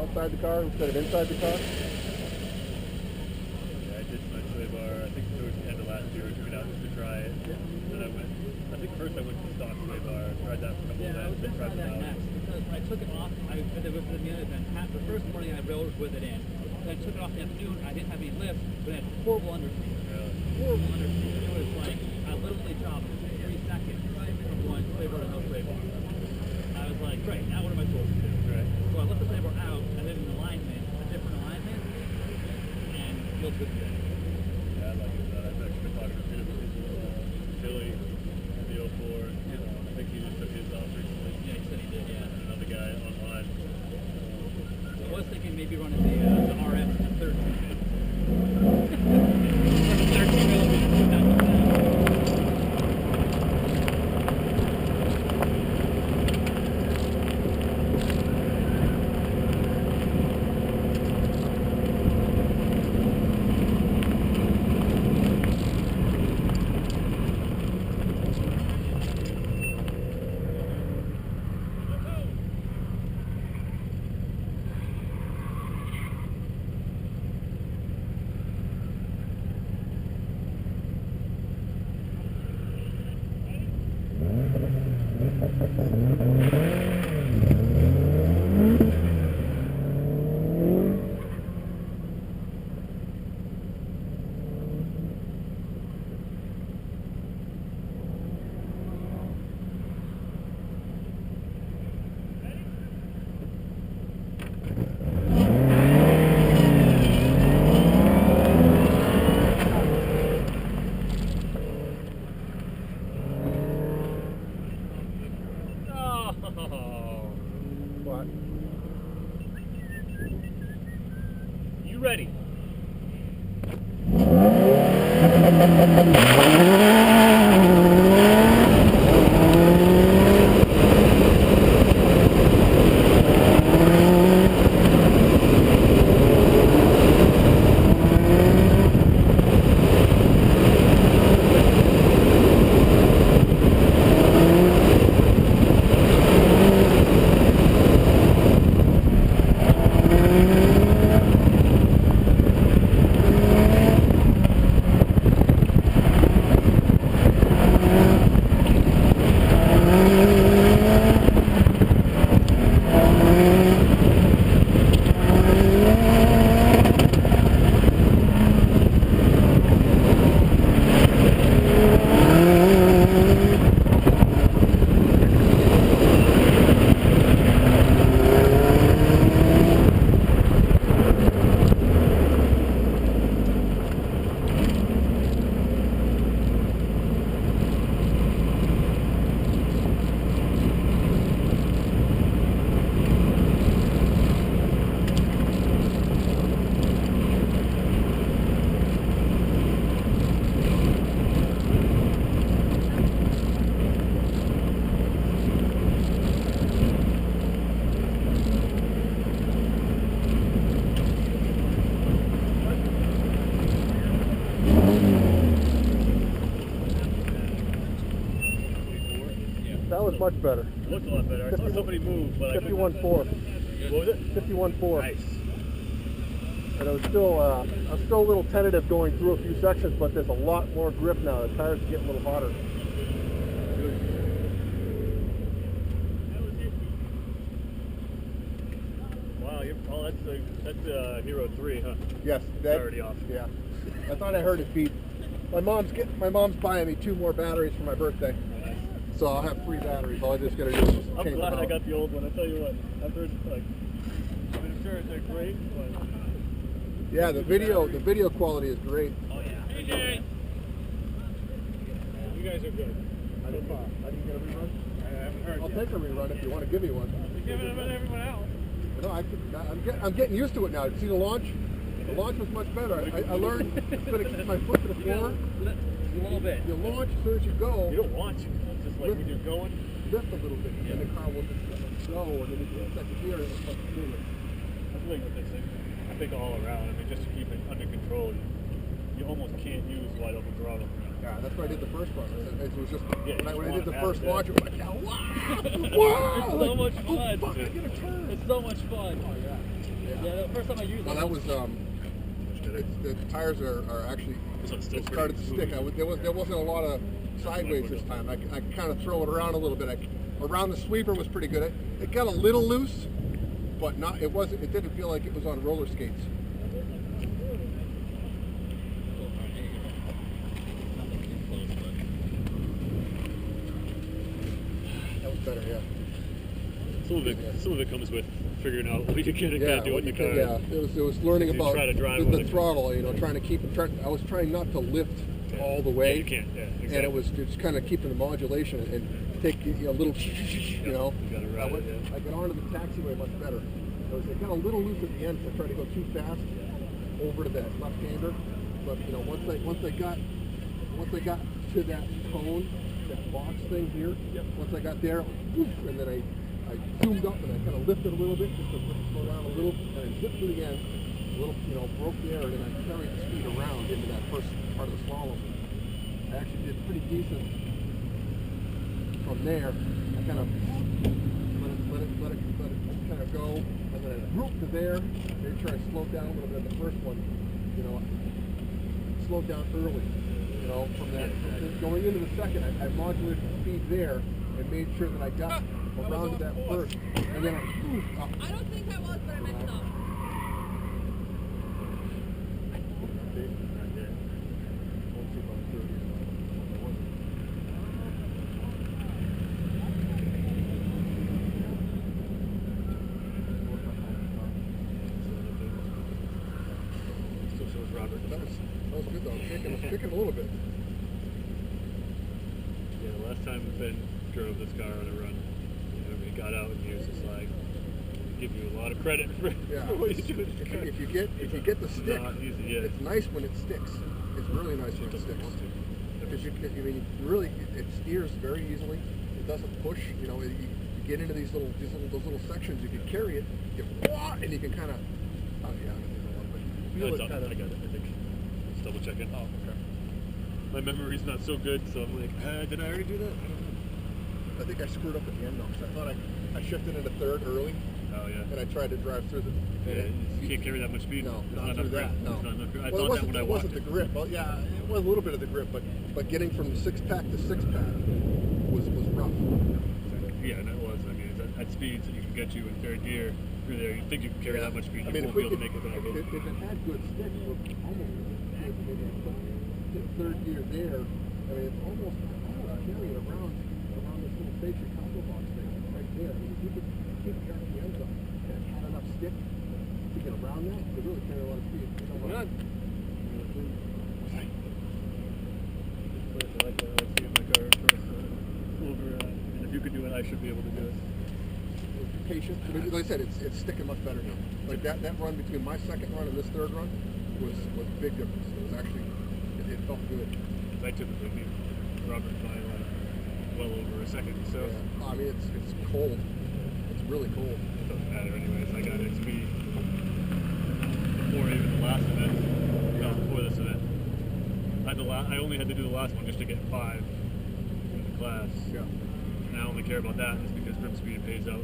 outside the car instead of inside the car? Yeah, I did my sway bar, I think towards the end of last year, I took it out just to try it. Then I think first I went to stock sway bar, tried that for a couple of days, then tried it out. Because when I took it off, I did it with the other event. The first morning I rode with it in. Then I took it off in the afternoon, I didn't have any lift, but I had horrible understeer. Horrible understeer. It was like, I literally dropped 3 seconds from going sway bar to no sway bar. I was like, great, now what am I supposed to do? Right. So I left the sway bar out, I did an alignment, a different alignment, and it feels good today. Yeah, I like it. I've actually been talking to a few different people, Billy, the 04, I think he just took his off recently. Yeah, he said he did, yeah. And another guy online. I was thinking maybe running the RF to 13. 13 millimeters. What? You ready? That was much better. It looked a lot better. I saw somebody move, but I couldn't. 51.4. What was it? 51.4. Nice. And I was still a little tentative going through a few sections, but there's a lot more grip now. The tires are getting a little hotter. Wow, that's Hero 3, huh? Yes, It's already off. Yeah, I thought I heard it beep. My mom's buying me 2 more batteries for my birthday, so I'll have 3 batteries. All I just gotta do is just I'm change glad them I out. got the old one. I tell you what, I've heard I'm sure they're great, but Yeah, the video quality is great. Oh, yeah. AJ, you guys are good. I didn't get a rerun. I haven't heard. I'll yet. take a rerun if you want to give me one. You're giving them to everyone else. No, I'm getting used to it now. See the launch? The launch was much better. I learned it's going to keep my foot to the floor. A little bit. You launch as soon as you go. You don't want to. It's just like when you're going. Lift a little bit, and the car will just go, and then you get second gear, and it's like moving. That's like what they say. I think all around. I mean, just to keep it under control, you almost can't use wide open throttle. Yeah, that's what I did the first one. It was just Yeah, when I did the you first just launch, it was like, wow, wow, It's so much oh, fun. fuck, I get a turn. It's so much fun. Oh yeah. Yeah, the first time I used Well, it. that was the tires are actually Still it started to stick. There wasn't a lot of sideways this time. I kind of throw it around a little bit. Around the sweeper was pretty good. It got a little loose, but not. It wasn't. It didn't feel like it was on roller skates. That was better, yeah. Some of it comes with figuring out what you can and can't do in the car. Yeah, it was learning You about try to drive the with it. throttle. You know, I was trying not to lift all the way. Yeah, you can't. Yeah, exactly. And it was just kind of keeping the modulation and take a little, you know. You gotta ride I got onto the taxiway much better. It got a little loose at the end, so I tried to go too fast over to that left-hander. But you know, once I got to that cone, that box thing here, once I got there, woof, and then I zoomed up and I kind of lifted a little bit just to slow down a little, and I zipped to the end, a little, you know, broke the air, and then I carried the speed around into that first part of the slalom. I actually did pretty decent from there. I kind of let it kind of go, and then I whooped to there. Made sure I slowed down a little bit. The first one, you know, slowed down early. You know, from that going into the second, I modulated the speed there and made sure that I got around to that first, and then I up. I don't think I was, but I messed up. Still shows Robert. That was good though. Kicking a little bit. Yeah, the last time Ben drove this car on a run, he got out and he was just like, give you a lot of credit for what you do. If you get the stick, not easy, yeah. it's nice when it sticks. It's really nice when it sticks. Because it steers very easily. It doesn't push. You know, you get into those little sections. You can carry it, and you can kind of, I got it, I think. Just double checking. Oh, okay. My memory's not so good, so I'm like, did I already do that? I don't know. I think I screwed up at the end though. 'Cause I thought I shifted into third early, Oh, yeah. and I tried to drive through the. Yeah, you can't carry that much speed. No, There's not enough through that. grip. No. There's not enough grip. I Well, thought that when I it walked wasn't the grip. Well, yeah, it was a little bit of the grip, but getting from the 6-pack to 6-pack was rough. Yeah, and it was. I mean, at speeds that you can get you in third gear through there, you think you can carry that much speed, you won't be able to make it back if over. it had good sticks, we're almost maybe hit third gear there. I mean, it's almost carry it around this little station combo box thing right there. I mean, if you could carry the end zone and it had enough stick to get around that, it really carry a lot of speed. You know what? I like that. I like seeing my car first over, and if you could do it, I should be able to do it. Patient. I mean, like I said, it's sticking much better now. Like that run between my second run and this third run was a big difference. It was actually it felt good. I typically beat Robert by like well over a second, so Yeah. I mean, it's cold. It's really cold. it doesn't matter anyways. I got XP before even the last event. No, before this event. I only had to do the last one just to get 5 in the class. Yeah. And I only care about that is because Grim Speed pays out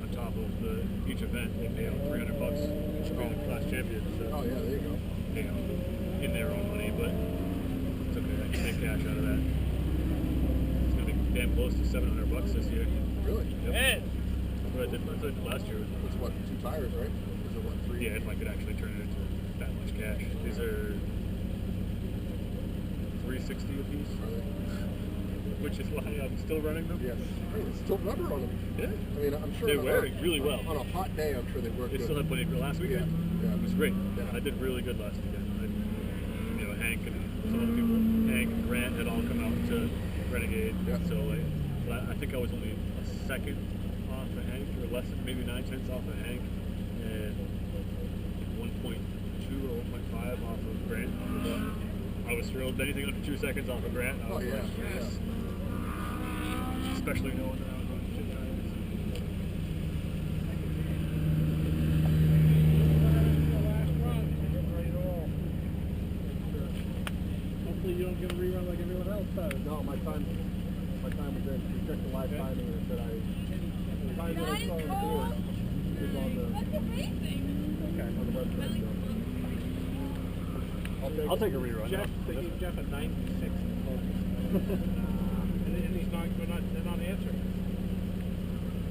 on top of each event. They pay out $300 to be the class champion. So Oh yeah, there you go. pay out in their own money, but it's okay. I can make cash out of that. It's gonna be damn close to $700 this year. Really? Yep. That's what I did last year. It's what, 2 tires, right? Is it what, 3? Yeah, if I could actually turn it into that much cash. These are $360 a piece, Are they? which is why I'm still running them. Yes. Hey, it's still rubber on them. Yeah. I mean, I'm sure They on wear a- really well. On a hot day, I'm sure they work They good. still had plenty of last weekend. Yeah. It was great. Yeah. I did really good last weekend. Hank and some other people, Hank and Grant had all come out to Renegade. Yeah. So but I think I was only a second off of Hank, or less than maybe 9 tenths off of Hank, and 1.2 or 1.5 off of Grant. I was thrilled. Anything under 2 seconds off of Grant, I was yeah. like, yes. Especially knowing that I was on shit tires. Hopefully you don't get a rerun like everyone else does. No, my time was in. We checked the live timing and it said the time that I saw on the board was on the. That's amazing. rest of that stuff. I'll take a rerun. Jeff, they gave Jeff a 96 and he's not, they're not answering.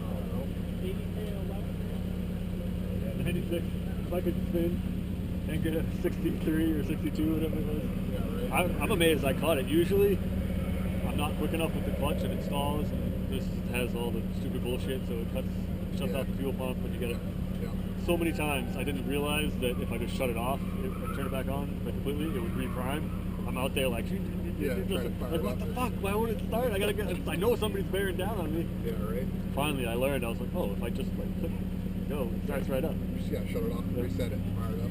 Oh, 80K 11. Yeah, 96. If I could spin and get a 63 or 62, whatever it was. yeah, right. I'm amazed I caught it. Usually, I'm not quick enough with the clutch and it stalls, and this has all the stupid bullshit, so it shuts off the fuel pump when you get it. Yeah. So many times I didn't realize that if I just shut it off and turn it back on completely, it would reprime. I'm out there like, Yeah, trying to fire it what up. the fuck? Why won't it start? I know somebody's bearing down on me. Yeah, right. Finally, I learned. I was like, oh, if I just like click, go, it starts right up. Just, yeah, shut it off, reset it, fire it up.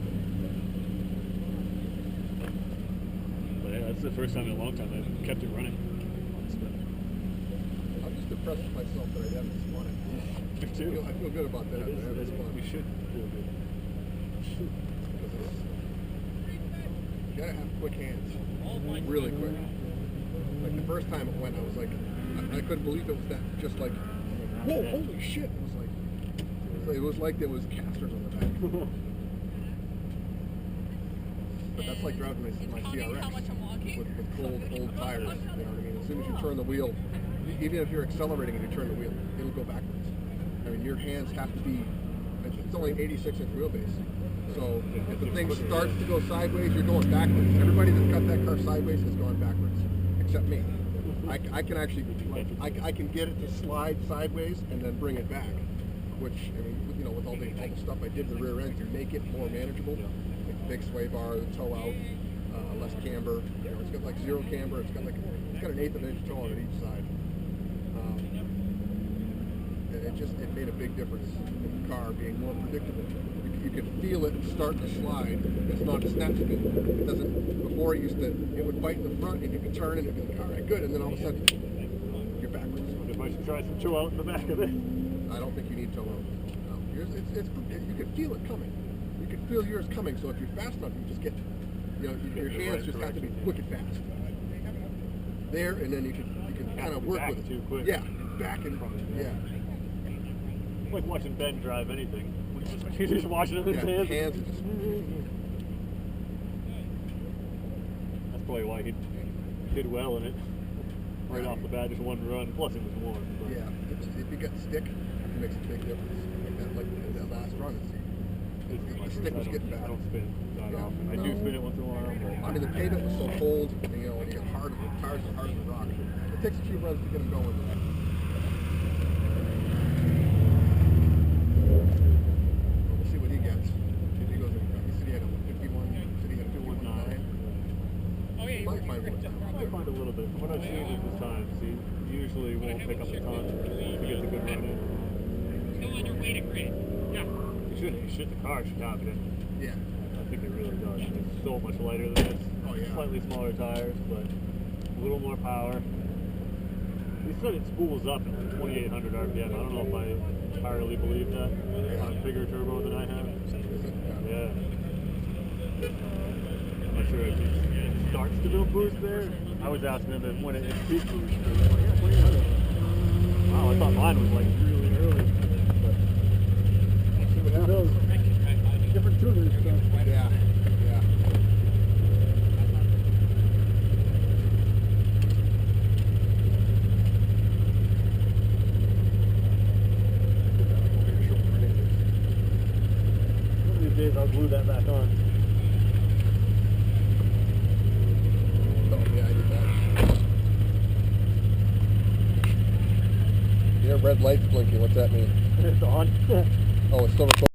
But yeah, that's the first time in a long time I've kept it running. I'm just impressed with myself that I haven't spun it. Me too. I feel good about that. I haven't spun We it. should feel good. You gotta have quick hands. Really quick. Like the first time it went, I was like, I couldn't believe it was that, just like, whoa, holy shit. It was like there was casters on the back. But that's like driving my CRX with cold tires. You know what I mean? As soon as you turn the wheel, even if you're accelerating and you turn the wheel, it'll go backwards. I mean, your hands have to be, it's only an 86-inch wheelbase. So if the thing starts to go sideways, you're going backwards. Everybody that's got that car sideways has gone backwards, except me. I can actually, I can get it to slide sideways and then bring it back. Which, I mean, you know, with all the stuff I did in the rear end to make it more manageable, like the big sway bar, the toe out, less camber. You know, it's got like zero camber. It's got an 1/8 of an inch toe on each side. And it made a big difference in the car being more predictable. You can feel it start to slide. It's not a snap spin. It doesn't. Before it would bite in the front and you could turn and it'd be like, all right, good. And then all of a sudden, you're backwards. If I should try some chill out in the back of this. I don't think you need toe out. No, yours, you can feel it coming. You can feel yours coming. So if you're fast enough, you just get, your hands just have to be quick and fast. There, and then you can kind of work with it. Too quick. Yeah, back and yeah. It's like watching Ben drive anything. You're just watching him in his hands. Hands are just. That's probably why he did well in it. Right off the bat, just one run. Plus, it was warm. But. Yeah, if you get stick, it makes a big difference. Like that last run, the stick was getting bad. I don't spin that often. I do spin it once in a while. But I mean, the pavement was so cold, and you get hard, the tires are hard as a rock. It takes a few runs to get them going. We'll see what he gets. If he goes, he said he had a 51, he said he had a 219. Oh, yeah, Might find one. I find a little bit. From what I've seen at this time, he usually won't pick up a ton to get the good run in. Still on your way to grid. Yeah. The car should have it in. Yeah. I think it really does. It's so much lighter than this. Oh, yeah. Slightly smaller tires, but a little more power. He said it spools up at 2,800 RPM. I don't know if I entirely believe that. On a bigger turbo than I have. Yeah. I'm not sure if it starts to build boost there. I was asking him if when it peak boost. He was like, yeah, 2,800. Wow, I thought mine was like really early. But See what happens. different tuners. So. Yeah. Yeah. One of these days I'll glue that back on. Oh, yeah, I did that. Your red light's blinking. What's that mean? It's on. Oh, it's still recording.